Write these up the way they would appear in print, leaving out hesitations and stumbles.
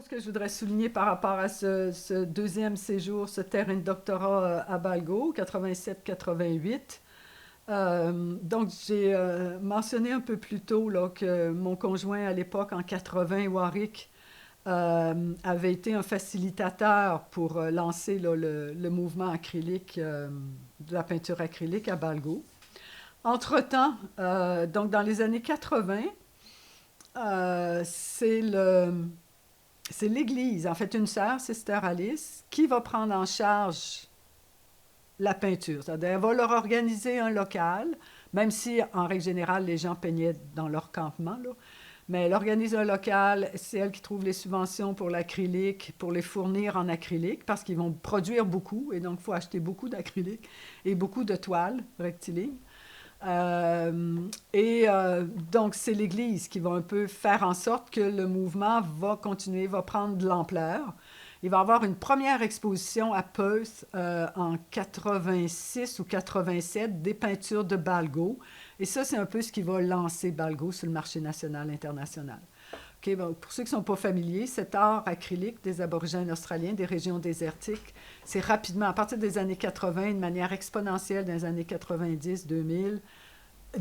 Chose que je voudrais souligner par rapport à ce deuxième séjour, ce terrain de doctorat à Balgo, 87-88. Donc, j'ai mentionné un peu plus tôt là, que mon conjoint à l'époque, en 80, Warwick, avait été un facilitateur pour lancer là, le mouvement acrylique, de la peinture acrylique à Balgo. Entre-temps, donc dans les années 80, euh, c'est le, c'est l'Église, en fait une sœur, Sister Alice, qui va prendre en charge la peinture. C'est-à-dire, elle va leur organiser un local, même si, en règle générale, les gens peignaient dans leur campement, là. Mais elle organise un local, c'est elle qui trouve les subventions pour l'acrylique, pour les fournir en acrylique, parce qu'ils vont produire beaucoup, et donc il faut acheter beaucoup d'acrylique et beaucoup de toiles rectilignes. Donc, c'est l'Église qui va un peu faire en sorte que le mouvement va continuer, va prendre de l'ampleur. Il va y avoir une première exposition à Perth en 86 ou 87 des peintures de Balgo. Et ça, c'est un peu ce qui va lancer Balgo sur le marché national international. Okay, bon, pour ceux qui ne sont pas familiers, cet art acrylique des aborigènes australiens, des régions désertiques, c'est rapidement, à partir des années 80, de manière exponentielle dans les années 90-2000,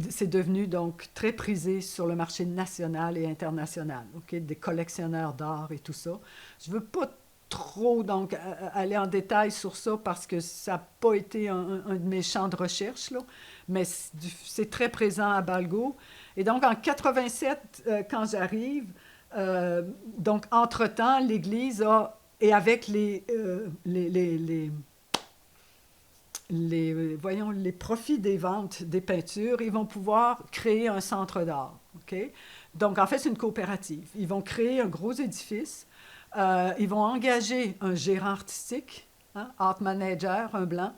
c'est devenu donc très prisé sur le marché national et international, okay? Des collectionneurs d'art et tout ça. Je ne veux pas trop donc aller en détail sur ça parce que ça n'a pas été un de mes champs de recherche, là, mais c'est très présent à Balgo. Et donc en 87, quand j'arrive, euh, donc entre-temps, l'Église a, et avec voyons, les profits des ventes des peintures, ils vont pouvoir créer un centre d'art. Okay? Donc, en fait, c'est une coopérative. Ils vont créer un gros édifice. Ils vont engager un gérant artistique, hein, art manager, un blanc,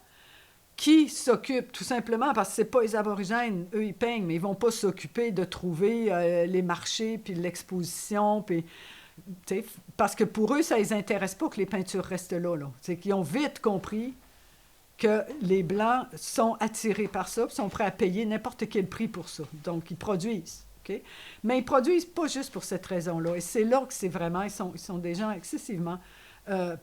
qui s'occupe tout simplement, parce que ce n'est pas les aborigènes, eux, ils peignent, mais ils ne vont pas s'occuper de trouver les marchés, puis l'exposition, puis parce que pour eux, ça ne les intéresse pas que les peintures restent là. Là. C'est qu'ils ont vite compris que les Blancs sont attirés par ça, sont prêts à payer n'importe quel prix pour ça. Donc, ils produisent. Okay? Mais ils produisent pas juste pour cette raison-là. Et c'est là que c'est vraiment, ils sont des gens excessivement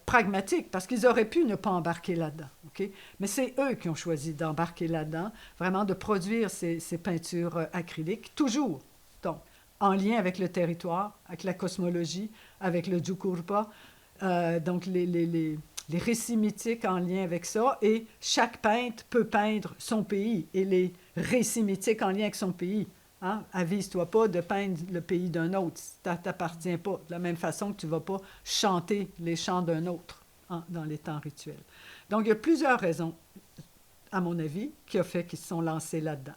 pragmatiques, parce qu'ils auraient pu ne pas embarquer là-dedans. Okay? Mais c'est eux qui ont choisi d'embarquer là-dedans, vraiment de produire ces peintures acryliques, toujours. Donc, en lien avec le territoire, avec la cosmologie, avec le Jukurpa, donc les récits mythiques en lien avec ça, et chaque peintre peut peindre son pays, et les récits mythiques en lien avec son pays. Hein? Avise-toi pas de peindre le pays d'un autre, ça ne t'appartient pas. De la même façon que tu ne vas pas chanter les chants d'un autre, hein, dans les temps rituels. Donc, il y a plusieurs raisons, à mon avis, qui ont fait qu'ils se sont lancés là-dedans.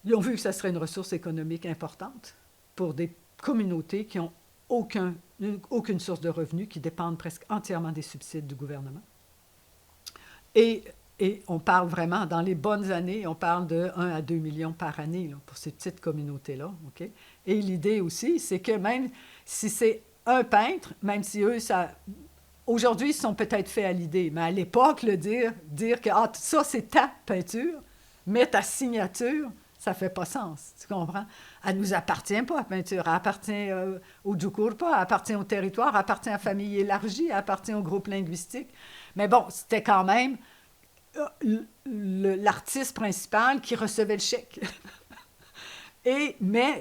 Ils ont vu que ça serait une ressource économique importante pour des communautés qui n'ont aucune source de revenus, qui dépendent presque entièrement des subsides du gouvernement. Et, et on parle vraiment, dans les bonnes années, on parle de 1 à 2 millions par année là, pour ces petites communautés-là. Okay? Et l'idée aussi, c'est que même si c'est un peintre, même si eux, ça, aujourd'hui, ils se sont peut-être fait à l'idée, mais à l'époque, dire que ah, ça, c'est ta peinture, mets ta signature, ça ne fait pas sens, tu comprends? Elle ne nous appartient pas, la peinture. Elle appartient au Jukurpa, elle appartient au territoire, elle appartient à la famille élargie, elle appartient au groupe linguistique. Mais bon, c'était quand même l'artiste principal qui recevait le chèque. Mais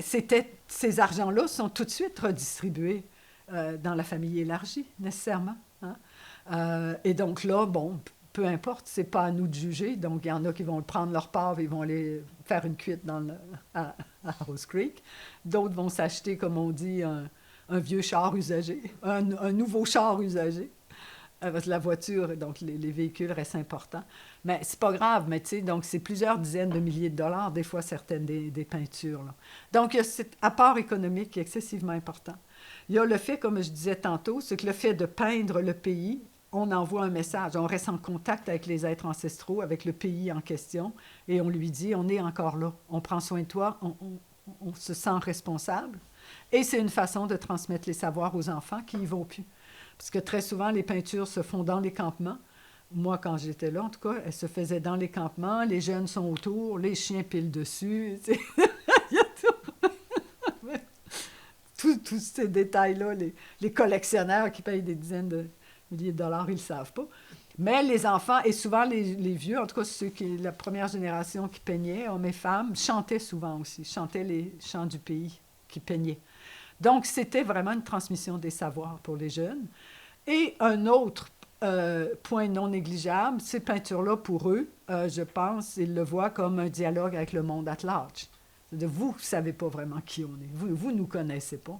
ces argents-là sont tout de suite redistribués dans la famille élargie, nécessairement. Hein? Et donc là, bon, peu importe, c'est pas à nous de juger. Donc, il y en a qui vont prendre leur part, ils vont aller faire une cuite à Rose Creek. D'autres vont s'acheter, comme on dit, un vieux char usagé, un nouveau char usagé. Parce que la voiture, donc les véhicules restent importants. Mais c'est pas grave, mais tu sais, donc c'est plusieurs dizaines de milliers de dollars, des fois certaines des peintures. Là. Donc, il y a cet apport économique qui est excessivement important. Il y a le fait, comme je disais tantôt, c'est que le fait de peindre le pays, on envoie un message, on reste en contact avec les êtres ancestraux, avec le pays en question, et on lui dit, on est encore là, on prend soin de toi, on se sent responsable. Et c'est une façon de transmettre les savoirs aux enfants qui n'y vont plus. Parce que très souvent, les peintures se font dans les campements. Moi, quand j'étais là, en tout cas, elles se faisaient dans les campements, les jeunes sont autour, les chiens pilent dessus. Il y a tous ces détails-là, les collectionneurs qui payent des dizaines de milliers de dollars, ils ne le savent pas. Mais les enfants, et souvent les vieux, en tout cas la première génération qui peignait, hommes et femmes, chantaient souvent aussi, chantaient les chants du pays qui peignaient. Donc, c'était vraiment une transmission des savoirs pour les jeunes. Et un autre point non négligeable, ces peintures-là, pour eux, je pense, ils le voient comme un dialogue avec le monde at large. C'est-à-dire, vous ne savez pas vraiment qui on est. Vous ne nous connaissez pas.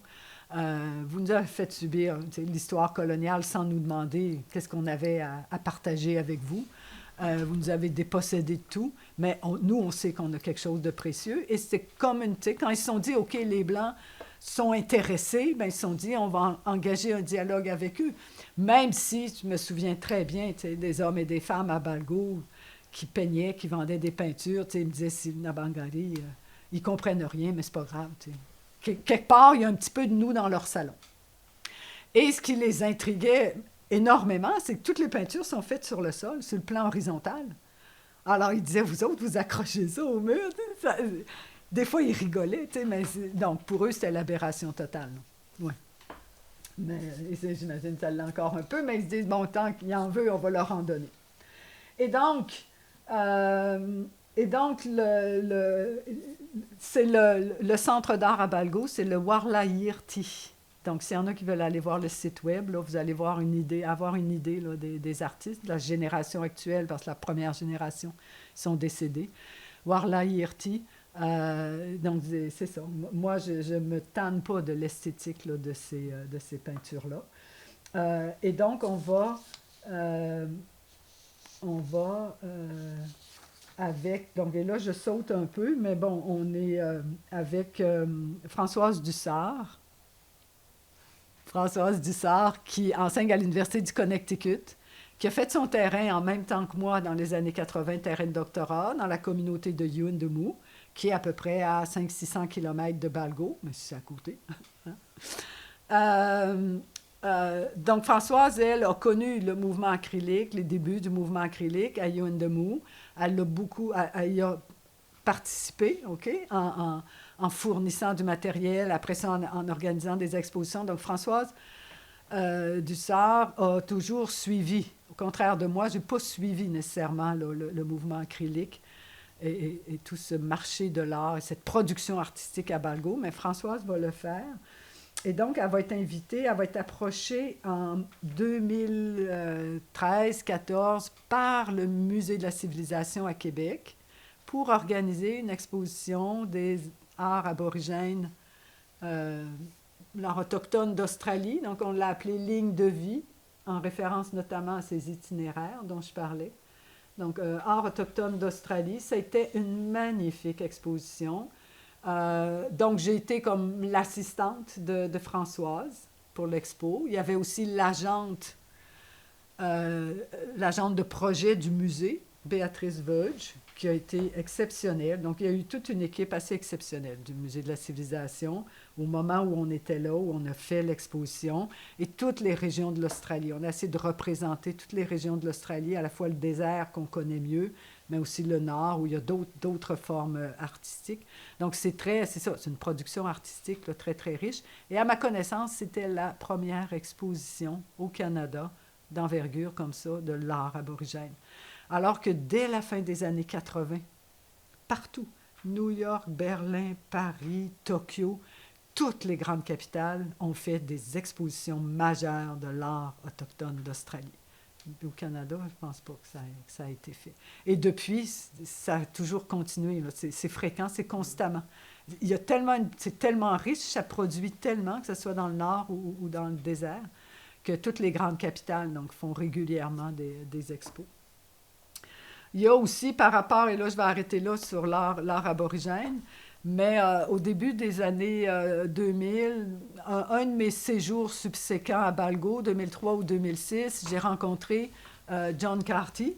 Vous nous avez fait subir l'histoire coloniale sans nous demander qu'est-ce qu'on avait à partager avec vous. Vous nous avez dépossédé de tout, mais nous, on sait qu'on a quelque chose de précieux. Et c'est comme quand ils se sont dit, OK, les Blancs sont intéressés, bien, ils se sont dit, on va engager un dialogue avec eux. Même si, je me souviens très bien, des hommes et des femmes à Balgo qui peignaient, qui vendaient des peintures, ils me disaient, c'est Nabangari, ils ne comprennent rien, mais c'est pas grave. Quelque part, il y a un petit peu de nous dans leur salon. Et ce qui les intriguait énormément, c'est que toutes les peintures sont faites sur le sol, sur le plan horizontal. Alors, ils disaient, vous autres, vous accrochez ça au mur. Des fois, ils rigolaient, mais donc, pour eux, c'était l'aberration totale. Oui. Mais j'imagine que ça l'est encore un peu, mais ils se disent, bon, tant qu'il en veut, on va leur en donner. Et donc, c'est le centre d'art à Balgo, c'est le Warlayirti. Donc, s'il y en a qui veulent aller voir le site web, là, vous allez avoir une idée là, des artistes, de la génération actuelle, parce que la première génération sont décédés. Warlayirti, donc c'est ça. Moi, je ne me tanne pas de l'esthétique là, de ces peintures-là. Et donc, on va avec, donc et là je saute un peu, mais bon, on est avec Françoise Dussart. Françoise Dussart, qui enseigne à l'Université du Connecticut, qui a fait son terrain en même temps que moi dans les années 80, terrain de doctorat, dans la communauté de Yuendumu, qui est à peu près à 500-600 km de Balgo, mais c'est à côté. Donc, Françoise, elle, a connu le mouvement acrylique, les débuts du mouvement acrylique à Yuendumu. Elle y a participé, OK, en fournissant du matériel, après ça, en organisant des expositions. Donc, Françoise Dussart a toujours suivi. Au contraire de moi, je n'ai pas suivi nécessairement le mouvement acrylique et tout ce marché de l'art et cette production artistique à Balgo, mais Françoise va le faire. Et donc, elle va être invitée, elle va être approchée en 2013-14 par le Musée de la civilisation à Québec pour organiser une exposition des arts aborigènes, l'art autochtone d'Australie. Donc, on l'a appelée Ligne de vie, en référence notamment à ces itinéraires dont je parlais. Donc, art autochtone d'Australie, ça a été une magnifique exposition. Donc, j'ai été comme l'assistante de Françoise pour l'expo. Il y avait aussi l'agente de projet du musée, Béatrice Veuge, qui a été exceptionnelle. Donc, il y a eu toute une équipe assez exceptionnelle du Musée de la civilisation au moment où on était là, où on a fait l'exposition, et toutes les régions de l'Australie. On a essayé de représenter toutes les régions de l'Australie, à la fois le désert qu'on connaît mieux, mais aussi le nord, où il y a d'autres formes artistiques. Donc, c'est ça, c'est une production artistique là, très, très riche. Et à ma connaissance, c'était la première exposition au Canada d'envergure comme ça de l'art aborigène. Alors que dès la fin des années 80, partout, New York, Berlin, Paris, Tokyo, toutes les grandes capitales ont fait des expositions majeures de l'art autochtone d'Australie. Au Canada, je ne pense pas que ça a été fait. Et depuis, ça a toujours continué. C'est fréquent, c'est constamment. C'est tellement riche, ça produit tellement, que ce soit dans le nord ou dans le désert, que toutes les grandes capitales donc, font régulièrement des expos. Il y a aussi par rapport, et là je vais arrêter là sur l'art aborigène, Mais au début des années 2000, un de mes séjours subséquents à Balgo, 2003 ou 2006, j'ai rencontré John Carty.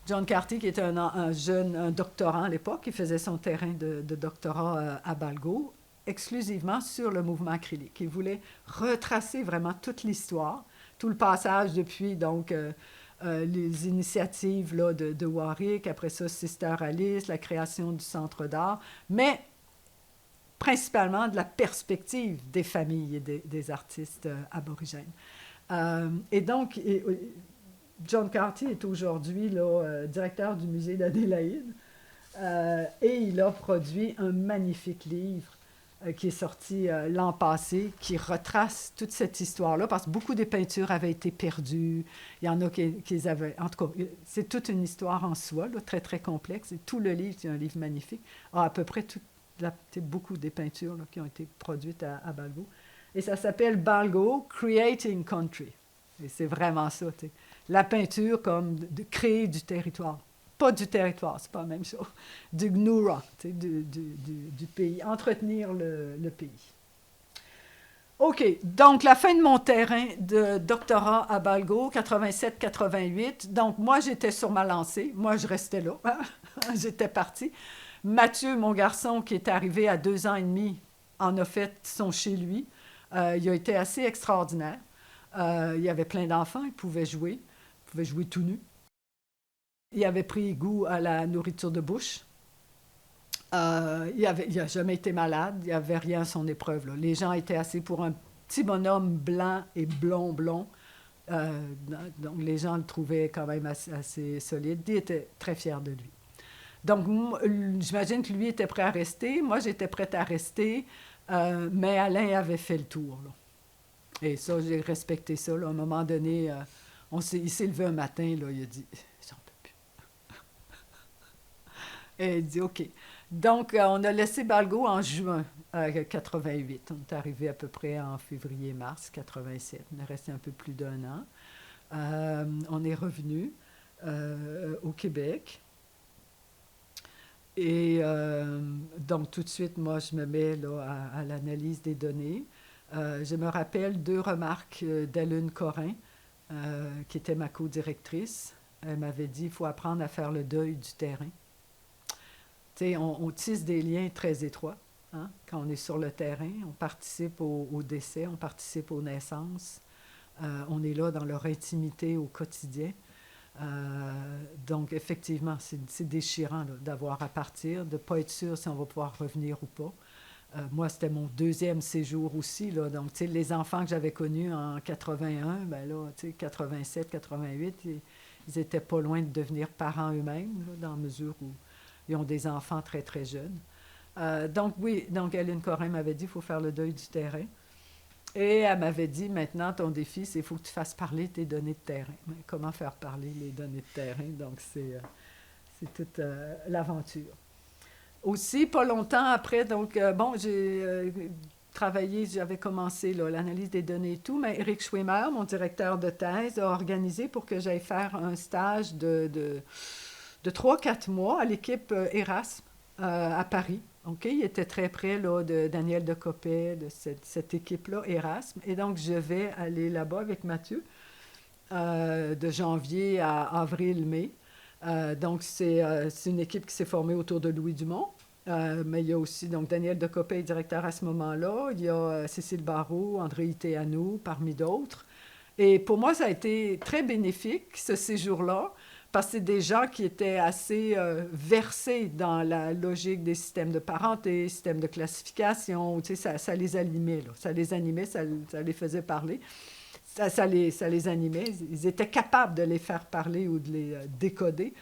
John Carty, qui était un jeune un doctorant à l'époque, qui faisait son terrain de doctorat à Balgo, exclusivement sur le mouvement acrylique. Il voulait retracer vraiment toute l'histoire, tout le passage depuis donc les initiatives là, de Warwick, après ça Sister Alice, la création du centre d'art, mais principalement de la perspective des familles et des artistes aborigènes. Et donc, John Carty est aujourd'hui directeur du musée d'Adélaïde et il a produit un magnifique livre qui est sorti l'an passé, qui retrace toute cette histoire-là, parce que beaucoup des peintures avaient été perdues. Il y en a qui avaient... En tout cas, c'est toute une histoire en soi, là, très, très complexe. Et tout le livre, c'est un livre magnifique, a à peu près beaucoup des peintures là, qui ont été produites à Balgo. Et ça s'appelle Balgo, Creating Country. Et c'est vraiment ça, t'sais. La peinture comme de créer du territoire. Pas du territoire, c'est pas la même chose. Du GNURA, du pays. Entretenir le pays. OK, donc la fin de mon terrain de doctorat à Balgo, 87-88. Donc moi, j'étais sur ma lancée. Moi, je restais là. J'étais partie. Mathieu, mon garçon, qui est arrivé à 2 ans et demi, en a fait son chez lui. Il a été assez extraordinaire. Il y avait plein d'enfants, il pouvait jouer tout nu. Il avait pris goût à la nourriture de bouche. Il n'a jamais été malade, il n'y avait rien à son épreuve. Là. Les gens étaient assez pour un petit bonhomme blanc et blond. Donc les gens le trouvaient quand même assez solide. Il était très fier de lui. Donc j'imagine que lui était prêt à rester. Moi, j'étais prête à rester, mais Alain avait fait le tour. Là. Et ça, j'ai respecté ça. Là. À un moment donné, il s'est levé un matin, là, il a dit « J'en peux plus. » Et il dit « OK. » Donc, on a laissé Balgo en juin 88. On est arrivé à peu près en février-mars 87. On est resté un peu plus d'1 an. On est revenu au Québec. Et donc, tout de suite, moi, je me mets là, à l'analyse des données. Je me rappelle 2 remarques d'Ellen Corin, qui était ma co-directrice. Elle m'avait dit, il faut apprendre à faire le deuil du terrain. Tu sais, on tisse des liens très étroits. Hein? Quand on est sur le terrain, on participe au décès, on participe aux naissances. On est là dans leur intimité au quotidien. Donc, effectivement, c'est déchirant là, d'avoir à partir, de ne pas être sûr si on va pouvoir revenir ou pas. Moi, c'était mon 2e séjour aussi. Là. Donc, tu sais, les enfants que j'avais connus en 81, ben là, tu sais, 87, 88, ils n'étaient pas loin de devenir parents eux-mêmes, là, dans la mesure où ils ont des enfants très, très jeunes. Donc, oui, donc Ellen Corin m'avait dit qu'il faut faire le deuil du terrain. Et elle m'avait dit, maintenant, ton défi, c'est qu'il faut que tu fasses parler tes données de terrain. Mais comment faire parler les données de terrain? Donc, c'est toute l'aventure. Aussi, pas longtemps après, donc, bon, j'ai travaillé, j'avais commencé là, l'analyse des données et tout, mais Éric Schwimmer, mon directeur de thèse, a organisé pour que j'aille faire un stage de 3-4 mois à l'équipe Erasme à Paris. Okay? Il était très près là, de Daniel Decopé, de cette équipe-là, Erasme. Et donc, je vais aller là-bas avec Mathieu de janvier à avril-mai. Donc, c'est une équipe qui s'est formée autour de Louis Dumont. Mais il y a aussi donc, Daniel Decopé, directeur à ce moment-là. Il y a Cécile Barrault, André Itéanou, parmi d'autres. Et pour moi, ça a été très bénéfique, ce séjour-là, parce que c'est des gens qui étaient assez versés dans la logique des systèmes de parenté, systèmes de classification. Tu sais, ça les animait, là. Ça les animait, ça les faisait parler. Ça les animait. Ils étaient capables de les faire parler ou de les décoder.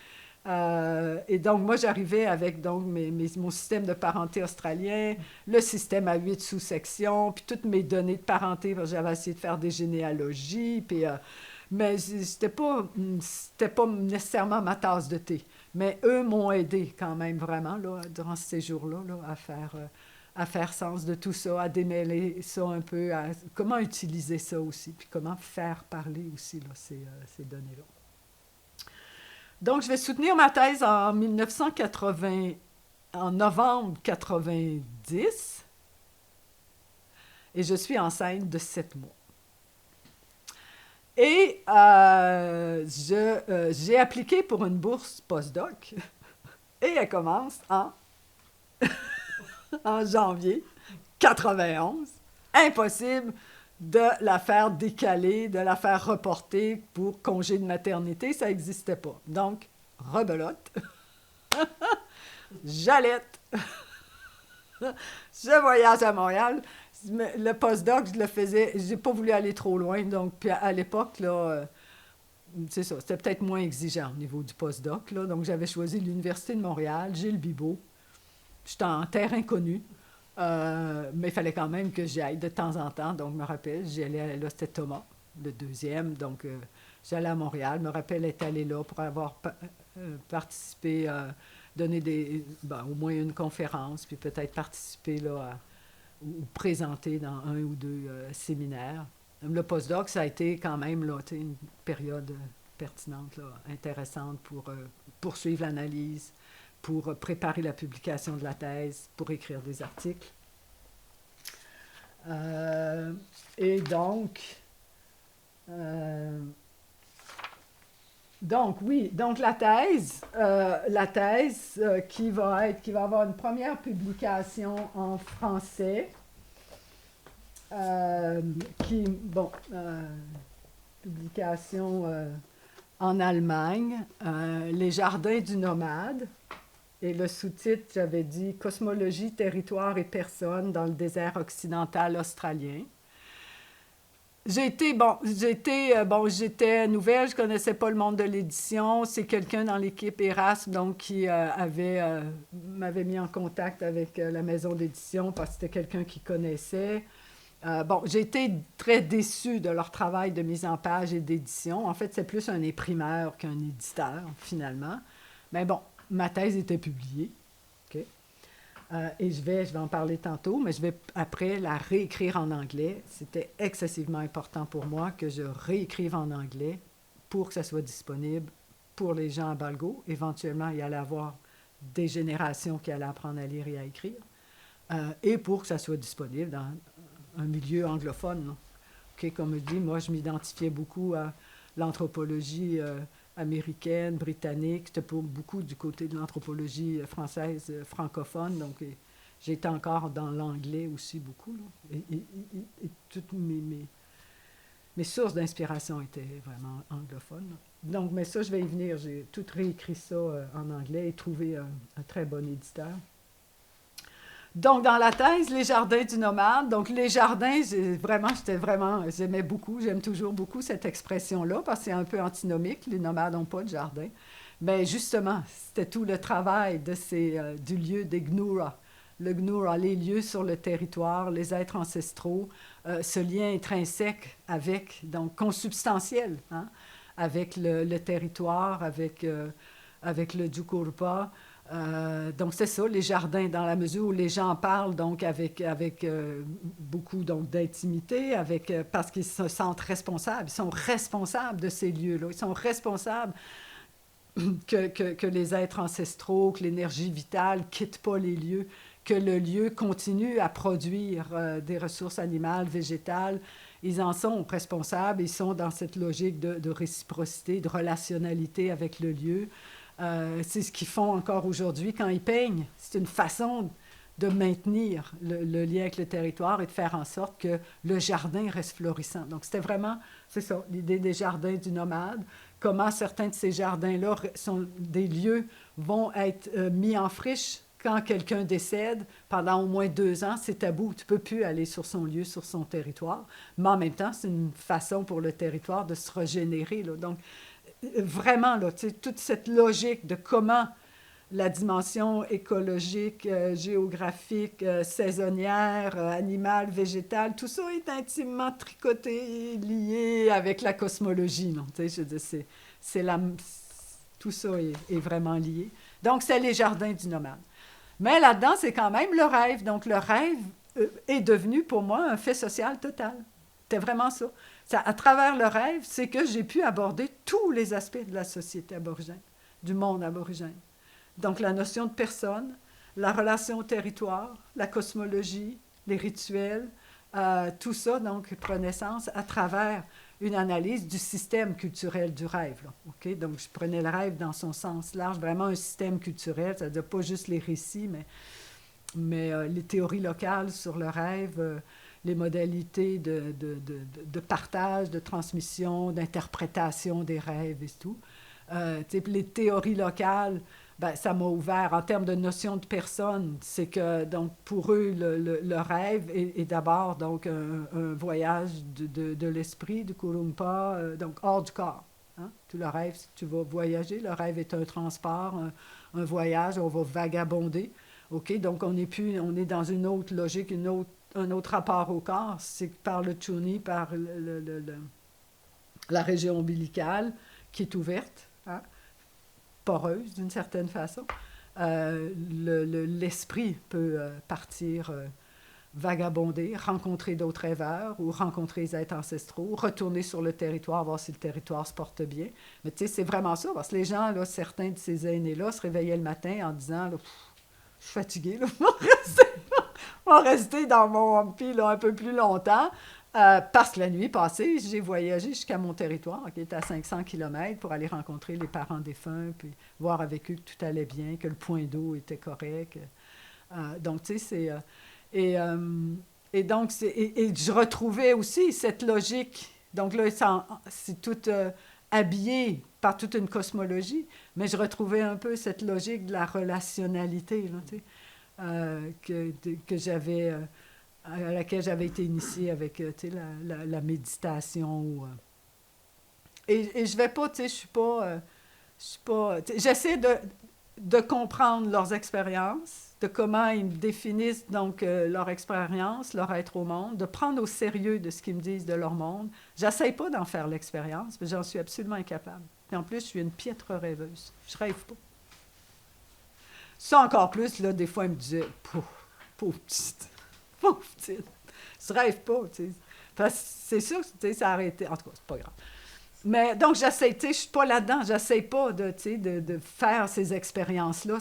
Et donc, moi, j'arrivais avec donc, mon système de parenté australien, le système à 8 sous-sections, puis toutes mes données de parenté. J'avais essayé de faire des généalogies, puis, mais c'était pas nécessairement ma tasse de thé. Mais eux m'ont aidé quand même vraiment, là, durant ce séjour-là, là, à faire sens de tout ça, à démêler ça un peu, à comment utiliser ça aussi, puis comment faire parler aussi là, ces données-là. Donc, je vais soutenir ma thèse en 1981 en novembre 90 et je suis enceinte de 7 mois. Et j'ai appliqué pour une bourse postdoc et elle commence en janvier 91. Impossible de la faire décaler, de la faire reporter pour congé de maternité, ça n'existait pas. Donc, rebelote, j'allaite, je voyage à Montréal. Le postdoc, je le faisais, j'ai pas voulu aller trop loin, donc puis à l'époque, là, c'est ça, c'était peut-être moins exigeant au niveau du postdoc, là, donc j'avais choisi l'Université de Montréal, Gilles Bibeau. J'étais en terre inconnue, mais il fallait quand même que j'y aille de temps en temps. Donc, je me rappelle, j'y allais, là, c'était Thomas, le deuxième. Donc, j'allais à Montréal. Je me rappelle être allé là pour avoir participé, donner au moins une conférence, puis peut-être participer là, ou présenter dans un ou deux séminaires. Le postdoc, ça a été quand même là, une période pertinente, là, intéressante pour poursuivre l'analyse, pour préparer la publication de la thèse, pour écrire des articles. Et donc, la thèse qui va avoir une première publication en français, publication en Allemagne, Les Jardins du Nomade. Et le sous-titre, j'avais dit « Cosmologie, territoire et personnes dans le désert occidental australien ». J'étais nouvelle, je ne connaissais pas le monde de l'édition. C'est quelqu'un dans l'équipe Erasme donc, qui m'avait mis en contact avec la maison d'édition parce que c'était quelqu'un qui connaissait. J'ai été très déçue de leur travail de mise en page et d'édition. En fait, c'est plus un imprimeur qu'un éditeur, finalement. Mais bon, ma thèse était publiée. Okay. Et je vais en parler tantôt, mais je vais après la réécrire en anglais. C'était excessivement important pour moi que je réécrive en anglais pour que ça soit disponible pour les gens à Balgo. Éventuellement, il y allait avoir des générations qui allaient apprendre à lire et à écrire. Et pour que ça soit disponible dans un milieu anglophone. Okay, comme je dis, moi, je m'identifiais beaucoup à l'anthropologie américaine, britannique. C'était pas beaucoup du côté de l'anthropologie française francophone. Donc, j'étais encore dans l'anglais aussi beaucoup. Là. Et toutes mes sources d'inspiration étaient vraiment anglophones. Là. Donc, mais ça, je vais y venir. J'ai tout réécrit ça en anglais et trouvé un très bon éditeur. Donc, dans la thèse, les jardins du nomade. Donc, les jardins, j'aimais beaucoup, j'aime toujours beaucoup cette expression-là parce que c'est un peu antinomique. Les nomades n'ont pas de jardin. Mais justement, c'était tout le travail du lieu des Gnura. Le Gnura, les lieux sur le territoire, les êtres ancestraux, ce lien intrinsèque donc consubstantiel, hein, avec le territoire, avec le Jukurpa. Donc, c'est ça, les jardins, dans la mesure où les gens parlent donc avec beaucoup donc, d'intimité, parce qu'ils se sentent responsables. Ils sont responsables de ces lieux-là. Ils sont responsables que les êtres ancestraux, que l'énergie vitale ne quitte pas les lieux, que le lieu continue à produire des ressources animales, végétales. Ils en sont responsables. Ils sont dans cette logique de réciprocité, de relationnalité avec le lieu. C'est ce qu'ils font encore aujourd'hui quand ils peignent. C'est une façon de maintenir le lien avec le territoire et de faire en sorte que le jardin reste florissant. Donc, c'était vraiment, c'est ça, l'idée des jardins du nomade. Comment certains de ces jardins-là sont des lieux, vont être mis en friche quand quelqu'un décède. Pendant au moins 2 ans, c'est tabou. Tu ne peux plus aller sur son lieu, sur son territoire. Mais en même temps, c'est une façon pour le territoire de se régénérer. Là. Donc, vraiment, là, toute cette logique de comment la dimension écologique, géographique, saisonnière, animale, végétale, tout ça est intimement tricoté, lié avec la cosmologie. Non? Je veux dire, tout ça est vraiment lié. Donc, c'est les jardins du nomade. Mais là-dedans, c'est quand même le rêve. Donc, le rêve est devenu pour moi un fait social total. C'était vraiment ça. À travers le rêve, c'est que j'ai pu aborder tous les aspects de la société aborigène, du monde aborigène. Donc, la notion de personne, la relation au territoire, la cosmologie, les rituels, tout ça, donc, prend naissance à travers une analyse du système culturel du rêve. Là, okay? Donc, je prenais le rêve dans son sens large, vraiment un système culturel, c'est-à-dire pas juste les récits, mais les théories locales sur le rêve, les modalités de partage, de transmission, d'interprétation des rêves et tout. Les théories locales, ben, ça m'a ouvert en termes de notion de personne. C'est que, donc, pour eux, le rêve est d'abord donc, un voyage de l'esprit, du Kurumpa, donc hors du corps. Hein? Tout le rêve, tu vas voyager. Le rêve est un transport, un voyage, on va vagabonder. OK? Donc, on est dans une autre logique, un autre rapport au corps. C'est par le chuni, par la région ombilicale qui est ouverte. Hein? Poreuse d'une certaine façon, l'esprit peut partir vagabonder, rencontrer d'autres rêveurs ou rencontrer les êtres ancestraux, retourner sur le territoire, voir si le territoire se porte bien. Mais tu sais, c'est vraiment ça, parce que les gens, là, certains de ces aînés-là, se réveillaient le matin en disant, là, je suis fatigué, là, je vais rester dans mon Humpi là, un peu plus longtemps. Parce que la nuit passée, j'ai voyagé jusqu'à mon territoire, qui est à 500 km, pour aller rencontrer les parents défunts, puis voir avec eux que tout allait bien, que le point d'eau était correct. Donc, tu sais, c'est... et, donc, et je retrouvais aussi cette logique. Donc là, c'est tout habillé par toute une cosmologie, mais je retrouvais un peu cette logique de la relationnalité, là, tu sais, que j'avais... à laquelle j'avais été initiée avec la méditation. Et je vais pas, tu sais, je suis pas j'essaie de comprendre leurs expériences, de comment ils définissent donc leur expérience, leur être au monde, de prendre au sérieux de ce qu'ils me disent de leur monde. J'essaie pas d'en faire l'expérience, mais j'en suis absolument incapable. Et en plus, je suis une piètre rêveuse. Je rêve pas. Ça encore plus, là, des fois, ils me disaient, pauvre petite. Pauvre petite. Je rêve pas, tu sais. Parce que c'est sûr que, tu sais, ça a arrêté. En tout cas, c'est pas grave. Mais donc, j'essaie, tu sais, je suis pas là-dedans. J'essaie pas de faire ces expériences-là.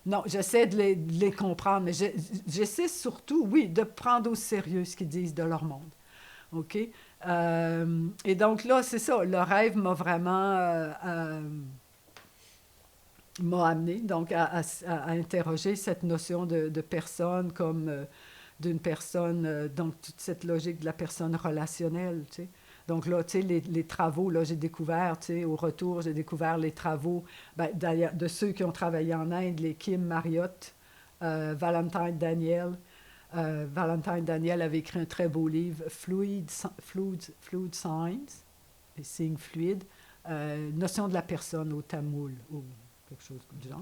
Non, j'essaie de les comprendre. Mais j'essaie surtout, oui, de prendre au sérieux ce qu'ils disent de leur monde. OK? Et donc là, c'est ça. Le rêve m'a vraiment... m'a amené donc à interroger cette notion de personne comme d'une personne, donc toute cette logique de la personne relationnelle, tu sais. Donc là, tu sais, les travaux, là, j'ai découvert, tu sais, au retour, j'ai découvert les travaux d'ailleurs, de ceux qui ont travaillé en Inde, les Kim Marriott, Valentine Daniel. Valentine Daniel avait écrit un très beau livre, Fluid Signs, et signes fluides, notion de la personne au tamoul, ou quelque chose du genre.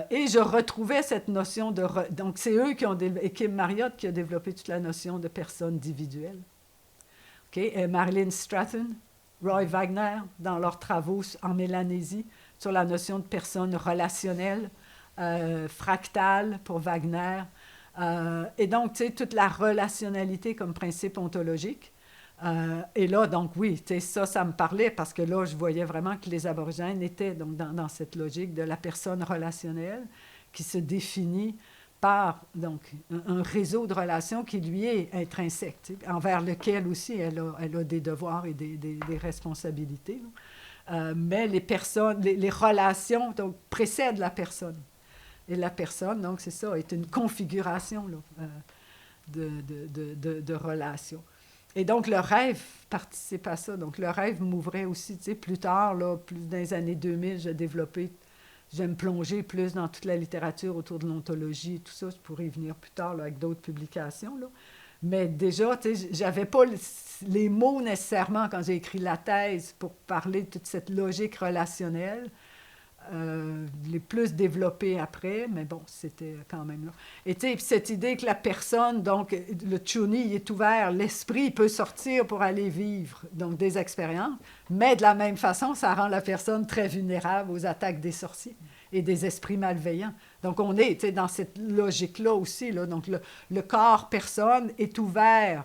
Et je retrouvais cette notion de... Donc, c'est eux qui ont développé... Et Kim Marriott qui a développé toute la notion de personne individuelle. Okay? Et Marilyn Stratton, Roy Wagner, dans leurs travaux en Mélanésie, sur la notion de personne relationnelle, fractale pour Wagner. Et donc, tu sais, toute la relationnalité comme principe ontologique. Et là, donc oui, ça me parlait parce que là, je voyais vraiment que les aborigènes étaient donc, dans cette logique de la personne relationnelle qui se définit par donc, un réseau de relations qui lui est intrinsèque, envers lequel aussi elle a des devoirs et des responsabilités. Mais les personnes, les relations donc, précèdent la personne. Et la personne, donc c'est ça, est une configuration là, de relations. Et donc, le rêve participe à ça. Donc, le rêve m'ouvrait aussi, tu sais, plus tard, là, plus dans les années 2000, j'ai développé, j'aime plonger plus dans toute la littérature autour de l'ontologie et tout ça. Je pourrais y venir plus tard là, avec d'autres publications. Là. Mais déjà, tu sais, j'avais pas les mots nécessairement quand j'ai écrit la thèse pour parler de toute cette logique relationnelle. Les plus développés après, mais bon, c'était quand même là. Et tu sais, cette idée que la personne, donc le chuni est ouvert, l'esprit peut sortir pour aller vivre donc des expériences, mais de la même façon, ça rend la personne très vulnérable aux attaques des sorciers et des esprits malveillants. Donc on est, tu sais, dans cette logique-là aussi, là, donc le corps personne est ouvert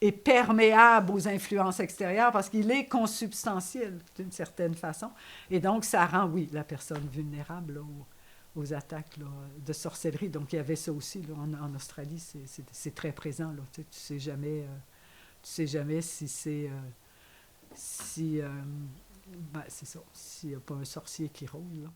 est perméable aux influences extérieures parce qu'il est consubstantiel d'une certaine façon. Et donc, ça rend, oui, la personne vulnérable là, aux attaques là, de sorcellerie. Donc, il y avait ça aussi là, en Australie. C'est très présent. Là, tu sais jamais si c'est... si, ben, c'est ça, s'il n'y a pas un sorcier qui rôde, là.